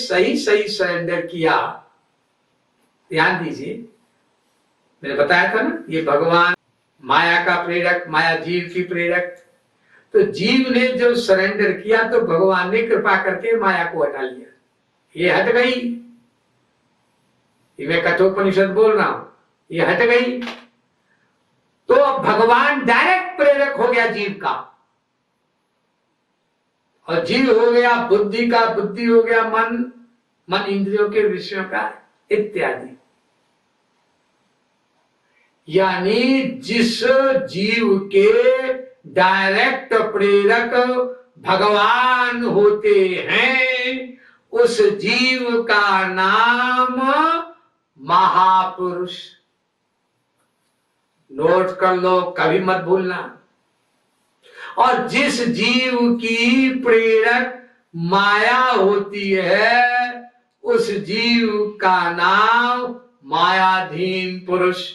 सही सही सरेंडर किया, ध्यान दीजिए, मैंने बताया था ना, ये भगवान माया का प्रेरक, माया जीव की प्रेरक। तो जीव ने जब सरेंडर किया तो भगवान ने कृपा करके माया को हटा लिया, ये हट गई। ये मैं कठोपनिषद बोल रहा हूं, ये हट गई। तो भगवान डायरेक्ट प्रेरक हो गया जीव का, और जीव हो गया बुद्धि का, बुद्धि हो गया मन, मन इंद्रियों के विषयों का इत्यादि। यानी जिस जीव के डायरेक्ट प्रेरक भगवान होते हैं, उस जीव का नाम महापुरुष। नोट कर लो, कभी मत भूलना। और जिस जीव की प्रेरक माया होती है, उस जीव का नाम मायाधीन पुरुष।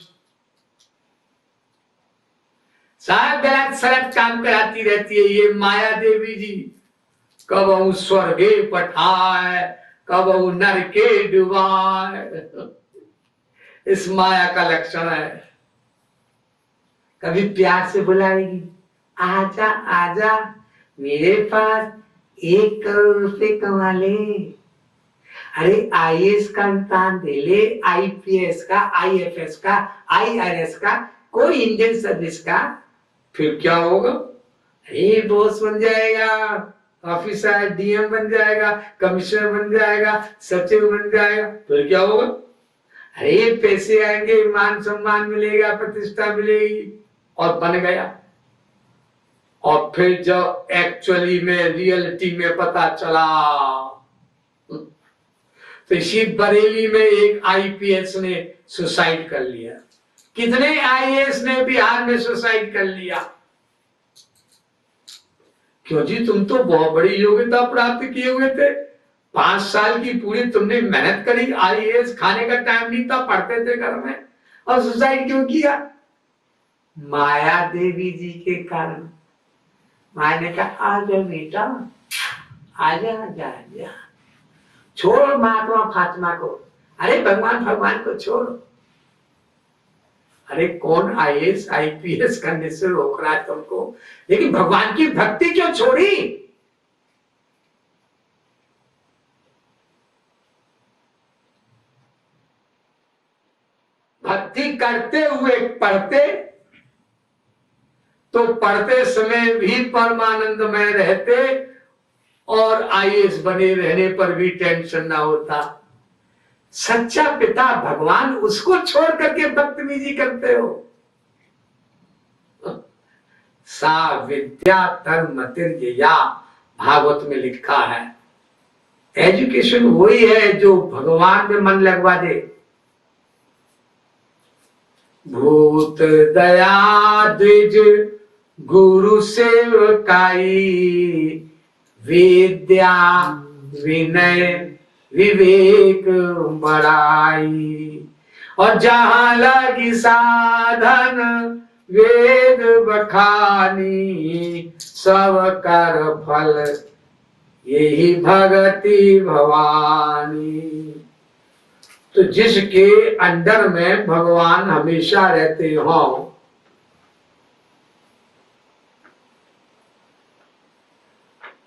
साहब गलत सलत काम कराती रहती है ये माया देवी जी, कब वो स्वर्गे पठाए, कब वो नरके डुबाए। इस माया का लक्षण है। कभी प्यार से बुलाएगी, आजा आजा मेरे पास 1 करोड़ रुपए कमा ले, अरे IAS का इम्तिहान दे ले, IPS का, IFS का, IRS का, कोई इंडियन सर्विस का। फिर क्या होगा? अरे बॉस बन जाएगा, ऑफिसर, DM बन जाएगा, कमिश्नर बन जाएगा, सचिव बन जाएगा। फिर क्या होगा? अरे पैसे आएंगे, मान सम्मान मिलेगा, प्रतिष्ठा मिलेगी, और बन गया। और फिर जब एक्चुअली में रियलिटी में पता चला, तो इसी बरेली में एक IPS ने सुसाइड कर लिया। कितने IAS ने बिहार में सुसाइड कर लिया? क्यों जी, तुम तो बहुत बड़ी योग्यता प्राप्त किए हुए थे, 5 साल की पूरी तुमने मेहनत करी, IAS खाने का टाइम नहीं था, पढ़ते थे घर में, और सुसाइड क्यों किया? माया देवी जी के कारण। माया ने कहा आजा बेटा, आजा आजा आजा, छोड़ महात्मा फातिमा को, अरे भगवान भगवान को छोड़। अरे कौन IAS IPS करने से रोक रहा है तुमको? लेकिन भगवान की भक्ति क्यों छोड़ी? भक्ति करते हुए पढ़ते तो पढ़ते समय भी परमानंदमय रहते, और IAS बने रहने पर भी टेंशन ना होता। सच्चा पिता भगवान, उसको छोड़ करके बदतमीजी करते हो। सा विद्या धर्मतिर्यया, भागवत में लिखा है। एजुकेशन वही है जो भगवान में मन लगवा दे। भूत दया द्विज गुरु सेवकाई, विद्या विनय विवेक बड़ाई, और जहां लगी साधन वेद बखानी, सब कर फल यही भगति भवानी। तो जिसके अंडर में भगवान हमेशा रहते हो,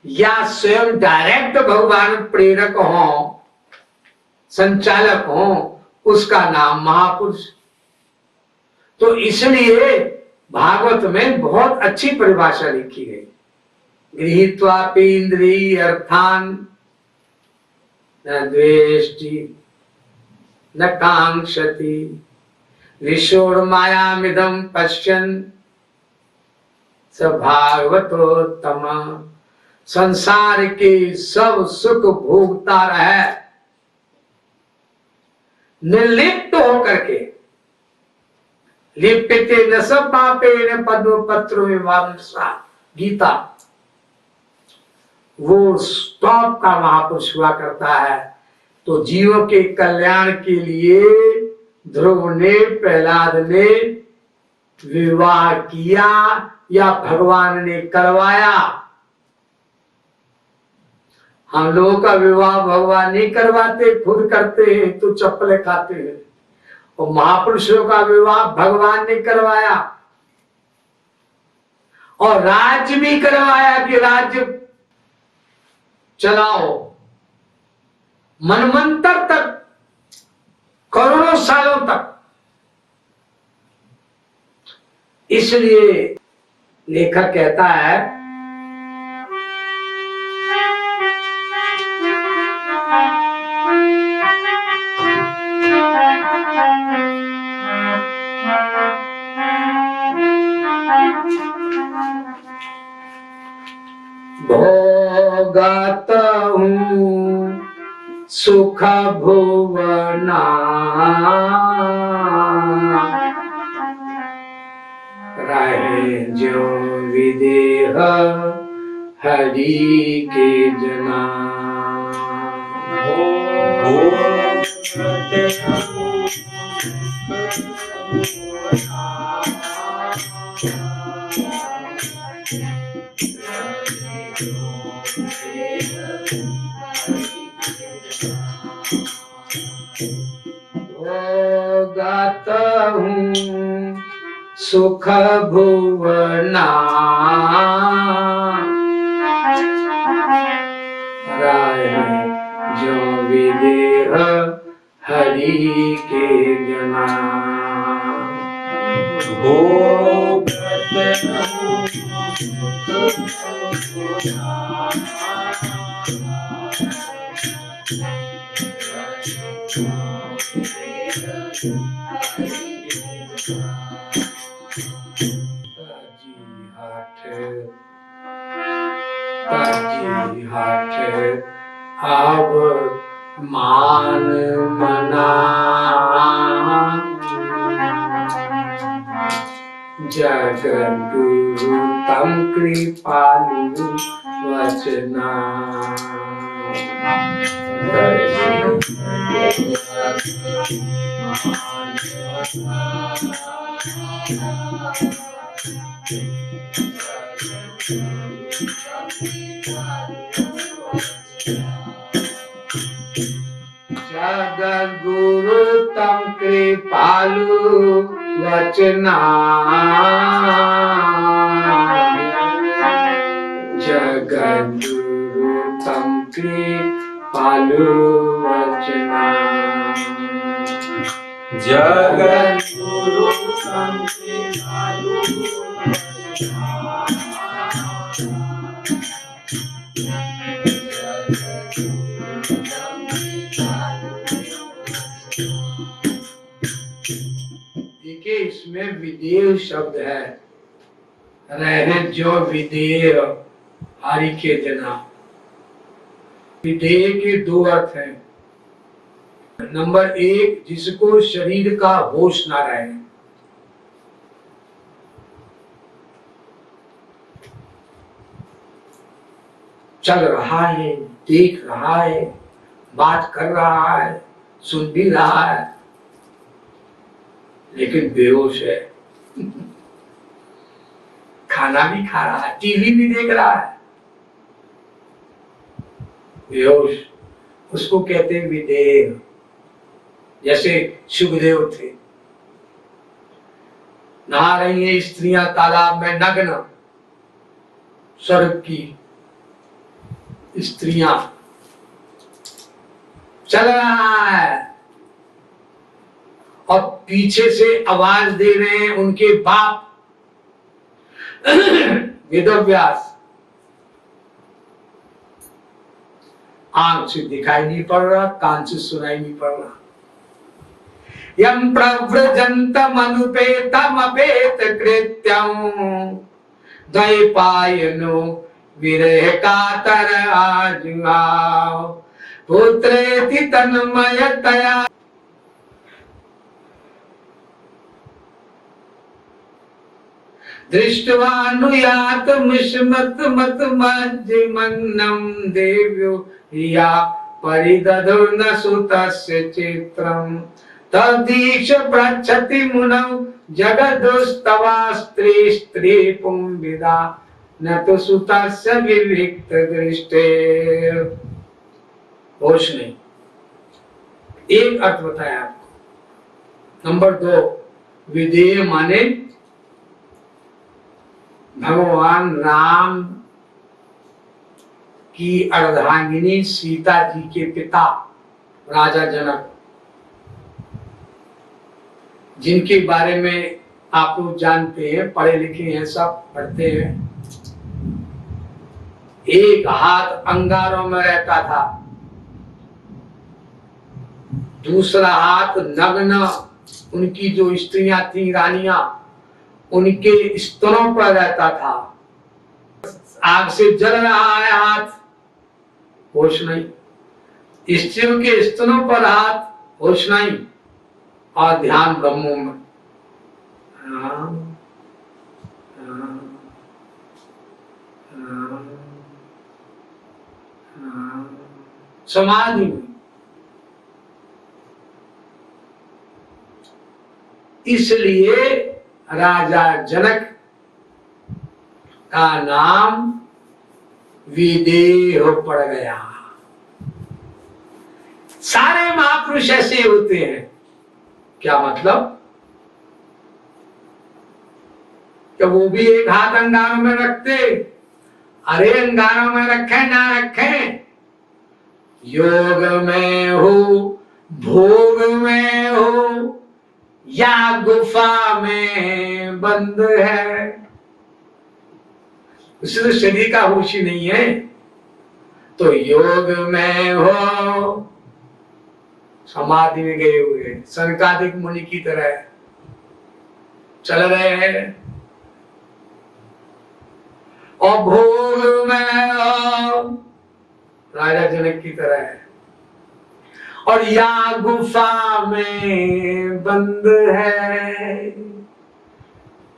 या स्वयं डायरेक्ट भगवान प्रेरक हो, संचालक हो, उसका नाम महापुरुष। तो इसलिए भागवत में बहुत अच्छी परिभाषा लिखी गई। गृहीत्वापि इंद्रिय अर्थान न द्वेष्टि न कांक्षति, विशोर्मायामिदं पश्यन् स भागवतोत्तम। संसार के सब सुख भोगता रहे निर्लिप्त होकर के। लिप्यते न सब पापे न पद्मपत्रो विवांसा, गीता। वो स्टॉप का महापुरुष हुआ करता है। तो जीवों के कल्याण के लिए ध्रुव ने, प्रहलाद ने विवाह किया या भगवान ने करवाया। हम लोगों का विवाह भगवान नहीं करवाते, खुद करते हैं तो चप्पलें खाते हैं। और महापुरुषों का विवाह भगवान ने करवाया और राज्य भी करवाया कि राज्य चलाओ मनमंतर तक, करोड़ों सालों तक। इसलिए लेखक कहता है भोगत हूँ सुख भुवना, रहे जो विदेह हरि के जना। भोगत हूँ सुख भुवना, रहे जो विदेह हरि के जना। ताजी हाथ अब मान मना, जगद्गुरु तम कृपालु वचना। जगद्गुरु तम कृपालु वचना, जगद्गुरु तम कृपालु वचना, जगद्गुरु तम कृपालु वचना। देखिए इसमें विदेह शब्द है, रहे जो विदेह हरि के जना। विदेह के दो अर्थ हैं। नंबर एक, जिसको शरीर का होश ना रहे, चल रहा है, देख रहा है, बात कर रहा है, सुन भी रहा है, लेकिन बेहोश है। खाना भी खा रहा है, टीवी भी देख रहा है, बेहोश, उसको कहते हैं विदेह। जैसे सुखदेव थे, नहा रही हैं स्त्रियां तालाब में नग्न, स्वर्ग की स्त्रियां, चल रहा है और पीछे से आवाज दे रहे हैं उनके बाप वेदव्यास। आंख से दिखाई नहीं पड़ रहा, कान से सुनाई नहीं पड़ रहा। यम प्रव्रजंतम अनुपेतम अपेत कृत्यम, द्वैपायनो विरह कातर आजुआव, पुत्रेति तन्मयतया। दृष्ट्वानुयातमिष्मत मत मज्जिमन्नं देव्यो या परिदधुर्न सुतस्य चित्रम्, तदीक्ष पृच्छति मुनौ जगदुस्तवा स्त्री स्त्री पुंविदा, न तो सुतस्य विविक्त दृष्टे। होश नहीं। एक अर्थ बताया आपको। नंबर 2, विदेह माने भगवान राम की अर्धांगिनी सीता जी के पिता राजा जनक, जिनके बारे में आप लोग जानते हैं, पढ़े लिखे हैं, सब पढ़ते हैं। एक हाथ अंगारों में रहता था, दूसरा हाथ नग्न उनकी जो स्त्रियां थी, रानियां, उनके स्तनों पर रहता था। आग से जल रहा है हाथ, होश नहीं। स्त्रियों के स्तनों पर हाथ, होश नहीं। और ध्यान ब्रह्मों में। समाधि में। इसलिए राजा जनक का नाम विदेह पड़ गया। सारे महापुरुष ऐसे होते हैं। क्या मतलब? क्या वो भी एक हाथ अंगारों में रखते? अरे अंगारों में रखे ना रखे, योग में हो, भोग में हो, या गुफा में बंद है, उसे तो शरीर का होश ही नहीं है। तो योग में हो, समाधि में गए हुए सनकादिक मुनि की तरह चल रहे हैं, और भोग में हो, राजा जनक की तरह है, और या गुफा में बंद है।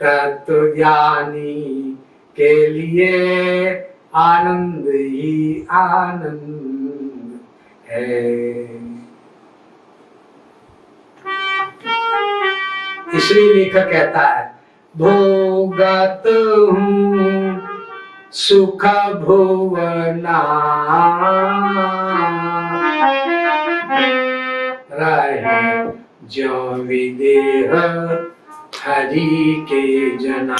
तत्व ज्ञानी के लिए आनंद ही आनंद है। इसलिए लेखक कहता है, भोगत हूँ सुख भुवना रहे जो विदेह हरि के जना।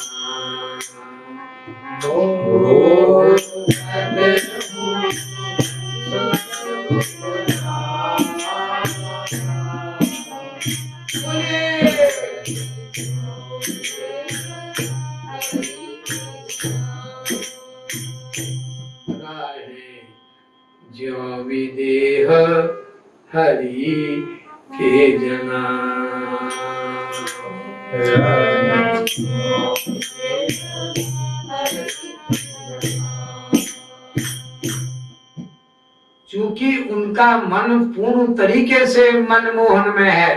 जो विदेह हरि के जना। चूंकि उनका मन पूर्ण तरीके से मनमोहन में है,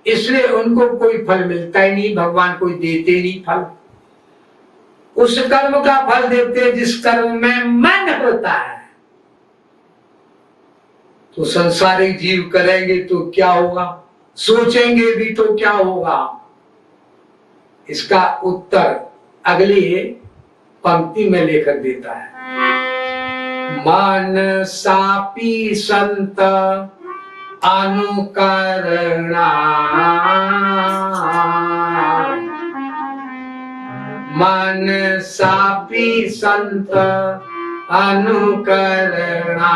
इसलिए उनको कोई फल मिलता ही नहीं, भगवान कोई देते नहीं फल। उस कर्म का फल देते जिस कर्म में मन होता है। तो संसारिक जीव करेंगे तो क्या होगा, सोचेंगे भी तो क्या होगा। इसका उत्तर अगली पंक्ति में लेकर देता है। मन सापी संत अनुकरणा, मन सापी संत अनुकरणा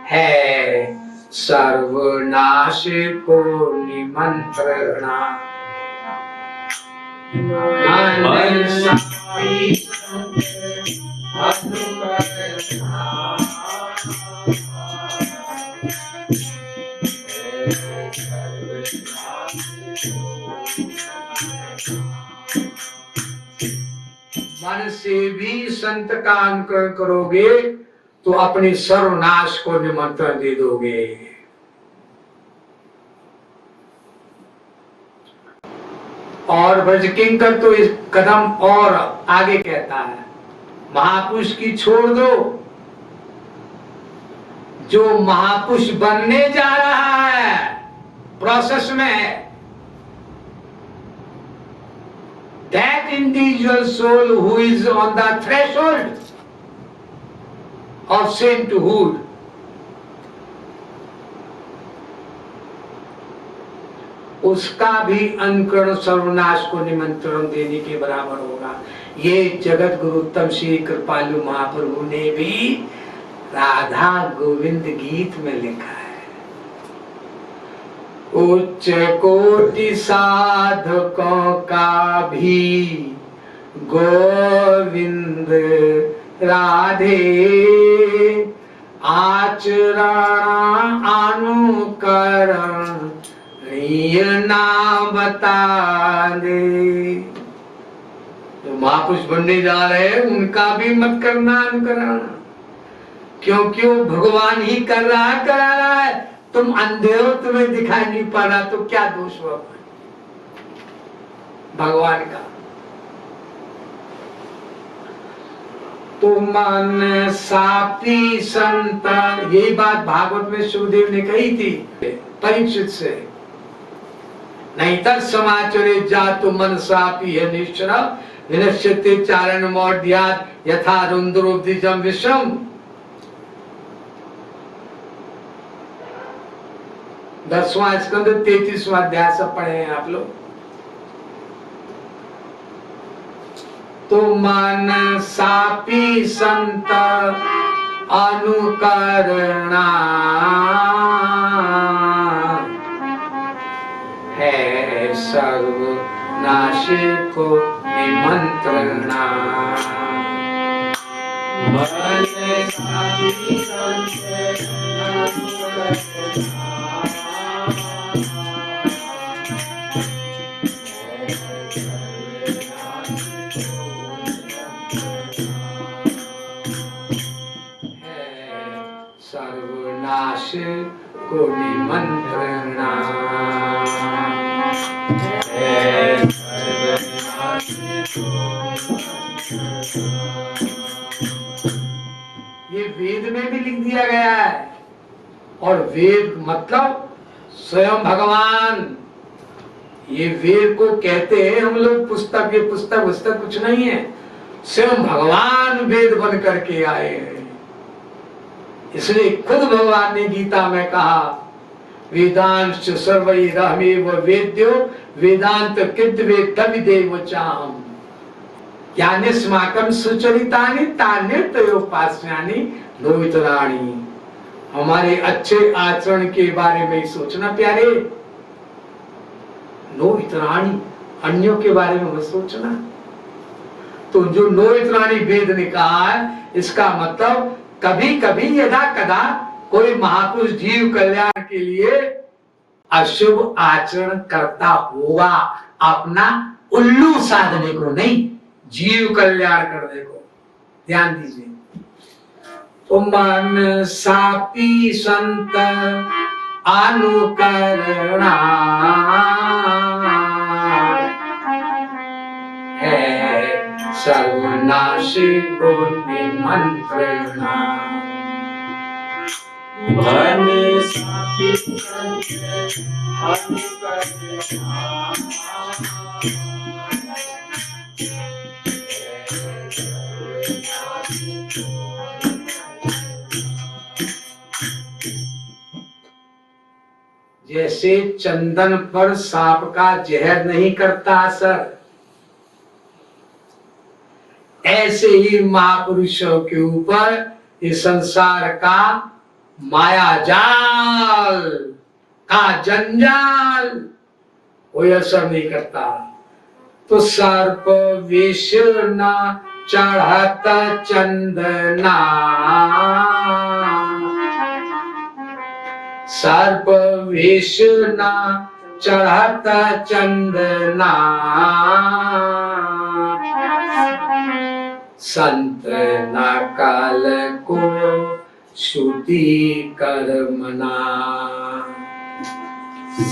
है सर्वनाश को निमंत्रणा। मन सापी मन से भी संत का अनुकरण करोगे तो अपने सर्वनाश को निमंत्रण दे दोगे। और ब्रजकिंकर तो इस कदम और आगे कहता है, महापुरुष की छोड़ दो, जो महापुरुष बनने जा रहा है प्रोसेस में है। That individual soul who is on the threshold of sainthood, उसका भी अनुकरण सर्वनाश को निमंत्रण देने के बराबर होगा। ये जगत गुरु उत्तम श्री कृपालु महाप्रभु ने भी राधा गोविंद गीत में लिखा है। उच्च कोटि साधकों का भी गोविंद राधे, आचरण अनुकरण ना बता दे। जो महापुरुष बनने जा रहे हैं उनका भी मत करना अनुकरण, क्योंकि वो भगवान ही कर रहा है। तुम अंधे हो, तुम्हें दिखाई नहीं पड़ रहा, तो क्या दोष हुआ भगवान का। तो मन सापी संत, यही बात भागवत में सुखदेव ने कही थी परीक्षित से। नहींतर समाचरे जातु मन सापी है निश्चर विनश्यते चारण मौढ़्यात् यथा रुंद्रोब्धिजम विषम। 10वां स्कंद 33वां अध्याय सब पढ़े हैं आप लोग। तो मन सापी संत अनुकरणा है सर्व नाशे को निमंत्रणा। मन सापी संत अनुकरणा सर्वनाश को निमंत्रणा। ये वेद में भी लिख दिया गया है, और वेद मतलब स्वयं भगवान। ये वेद को कहते हैं हम लोग पुस्तक, ये पुस्तक कुछ नहीं है, स्वयं भगवान वेद बन करके आए हैं। इसलिए खुद भगवान ने गीता में कहा वेदांश सर्वैरहमेव वेद्यो वेदांत कृतवेत्तविदेव चाहम् ज्ञानेस्माकं सुचरितानि तान्यतयोपास्यानि लोहितराणि। हमारे अच्छे आचरण के बारे में सोचना प्यारे, लोहितराणि, अन्यों के बारे में मत सोचना। तो जो लोहितराणि वेद ने कहा है, इसका मतलब कभी कभी यदा कदा कोई महापुरुष जीव कल्याण के लिए अशुभ आचरण करता होगा, अपना उल्लू साधने को नहीं, जीव कल्याण करने को। ध्यान दीजिए। तो मन सापी संत अनुकरणा है सर्वनाश को निमंत्रणा। मन सापी संत अनुकरणा जैसे चंदन पर सांप का जहर नहीं करता असर, ऐसे ही महापुरुषों के ऊपर इस संसार का माया जाल का जंजाल कोई असर नहीं करता। तो सर्प विष न चढ़त चंदना, सर्प विष न चढ़त चंदना, संत न काल को श्रुति कर्मना।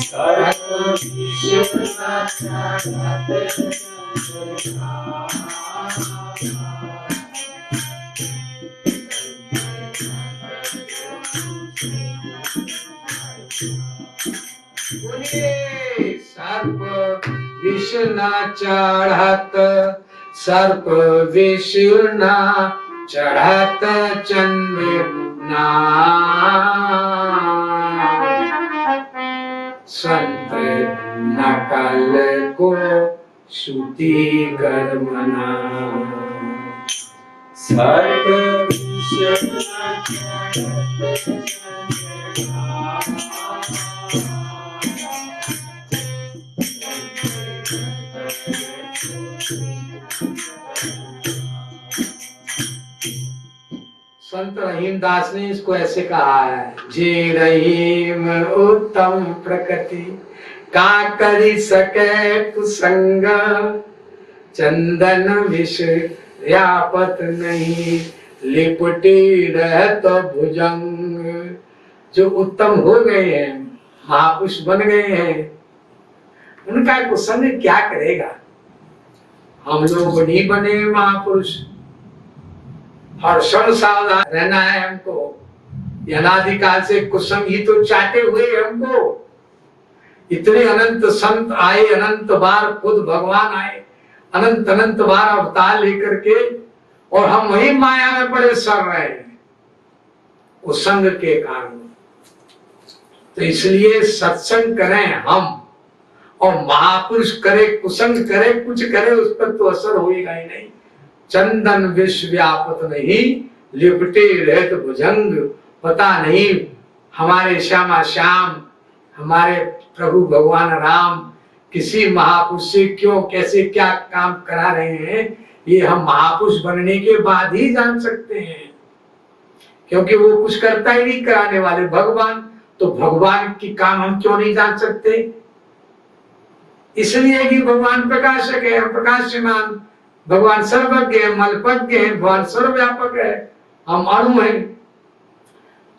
सर्प विष न चढ़त चंदना, बोलिए चढ़त सर्प विष्णु चढ़त चंद्र संत नकल को श्रुति कर्मना सर्प विष्णु संत रहीमदास ने इसको ऐसे कहा है, जे रहीम उत्तम प्रकृति का करी सके कुसंग चंदन विष व्यापत नहीं लिपटी रहत भुजंग। जो उत्तम हो गए हैं, महापुरुष बन गए हैं, उनका कुसंग क्या करेगा। हम लोग नहीं बने महापुरुष, हर क्षण सावधान रहना है हमको। अनादिकाल से कुसंग ही तो चाटे हुए हमको। इतने अनंत संत आए, अनंत बार खुद भगवान आए, अनंत अनंत बार अवतार लेकर के, और हम वही माया में पड़े सड़ रहे हैं कुसंग के कारण। तो इसलिए सत्संग करें हम, और महापुरुष करे कुसंग करे कुछ करे, उस पर तो असर होएगा ही नहीं। चंदन विश्व व्यापत नहीं लिपटे रहत भुजंग। पता नहीं हमारे श्यामा श्याम, हमारे प्रभु भगवान राम किसी महापुरुष से क्यों कैसे क्या काम करा रहे हैं, ये हम महापुरुष बनने के बाद ही जान सकते हैं। क्योंकि वो कुछ करता ही नहीं, कराने वाले भगवान। तो भगवान की काम हम क्यों नहीं जान सकते। इसलिए कि भगवान प्रकाशक है, प्रकाशमान, भगवान सर्वज्ञ है, मलपज्ञ है, भगवान सर्वव्यापक है, हम अणु हैं।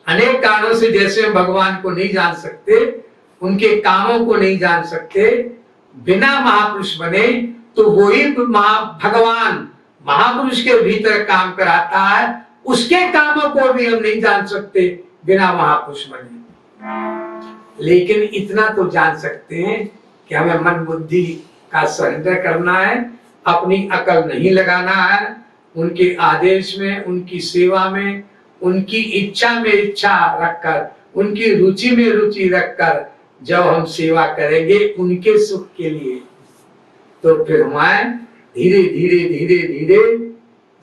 अनेक कारणों से जैसे हम भगवान को नहीं जान सकते, उनके कामों को नहीं जान सकते, बिना महापुरुष बने, तो वही भगवान महापुरुष के भीतर काम कराता है, उसके कामों को भी हम नहीं जान सकते बिना महापुरुष बने। लेकिन इतना तो जान सकते हैं कि हमें मन बुद्धि का सरेंडर करना है, अपनी अकल नहीं लगाना है, उनके आदेश में, उनकी सेवा में, उनकी इच्छा में इच्छा रखकर, उनकी रुचि में रुचि रखकर जब हम सेवा करेंगे उनके सुख के लिए, तो फिर हमारे धीरे धीरे धीरे धीरे,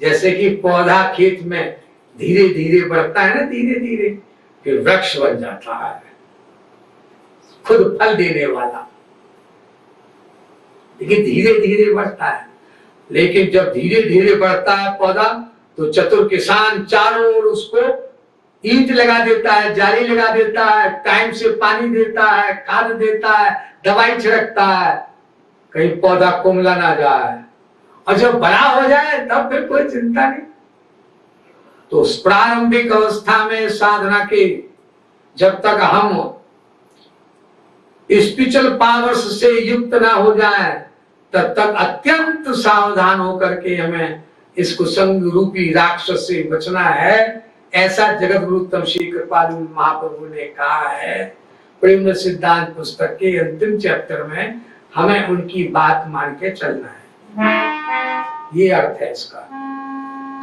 जैसे कि पौधा खेत में धीरे धीरे बढ़ता है ना, धीरे धीरे फिर वृक्ष बन जाता है, खुद फल देने वाला। लेकिन धीरे धीरे बढ़ता है। लेकिन जब धीरे धीरे बढ़ता है पौधा, तो चतुर किसान चारों ओर उसको ईंट लगा देता है, जाली लगा देता है, टाइम से पानी देता है, खाद देता है, दवाई छिड़कता है, कहीं पौधा कुंभला ना जाए। और जब बड़ा हो जाए तब फिर कोई चिंता नहीं। तो प्रारंभिक अवस्था में साधना के, जब तक हम स्पिरिचुअल पावर्स से युक्त ना हो जाए, तब तक अत्यंत सावधान होकर के हमें इस कुसंग रूपी राक्षस से बचना है। ऐसा जगत गुरु तम श्री कृपालु महाप्रभु ने कहा है प्रेम सिद्धांत पुस्तक के अंतिम चैप्टर में। हमें उनकी बात मान के चलना है, ये अर्थ है इसका।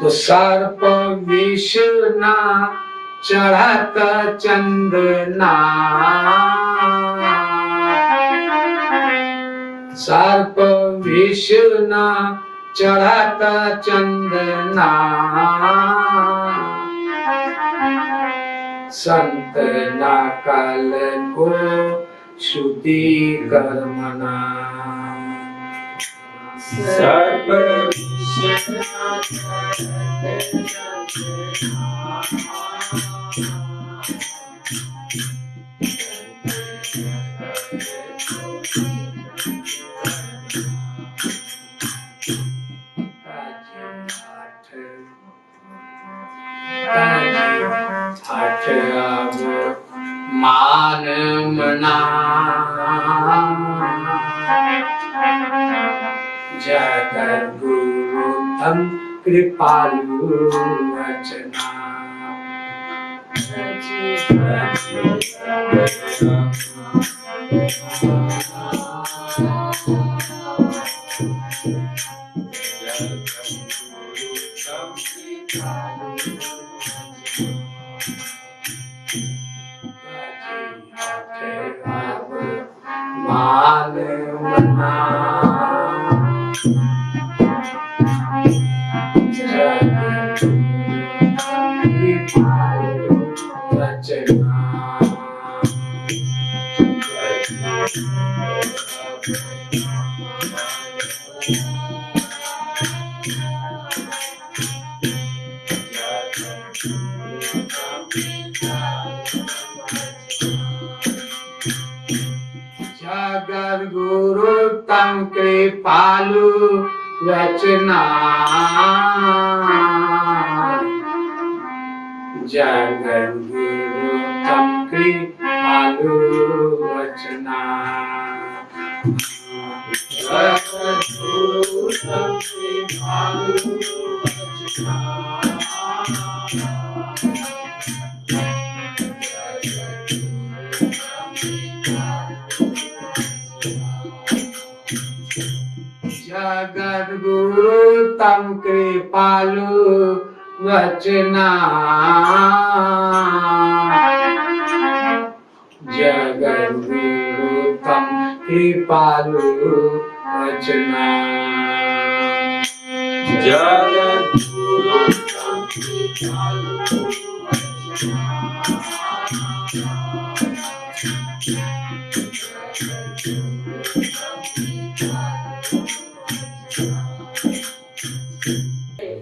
तो सर्प विष ना चढ़त चंदना, सर्प विष ना चढ़त चंदना, संत नकल को श्रुति कर्मना। सर्प विष ना चढ़त चंदना, मान मना जगत गुरु तम कृपालु वचना। जगत गुरु तम कृपालु रचना जगत गुरु तम कृपालु रचना जगत गुरु तम कृपालु रचना जगत गुरु तम कृपालु वचना जगत गुरु तम कृपालु वचना जगत गुरु तम कृपालु वचना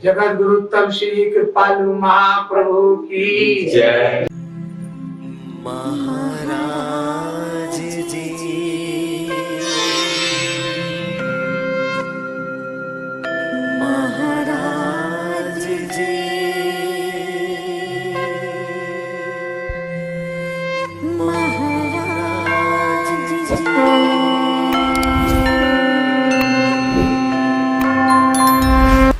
जगत गुरु तम श्री कृपालु महाप्रभु की जय।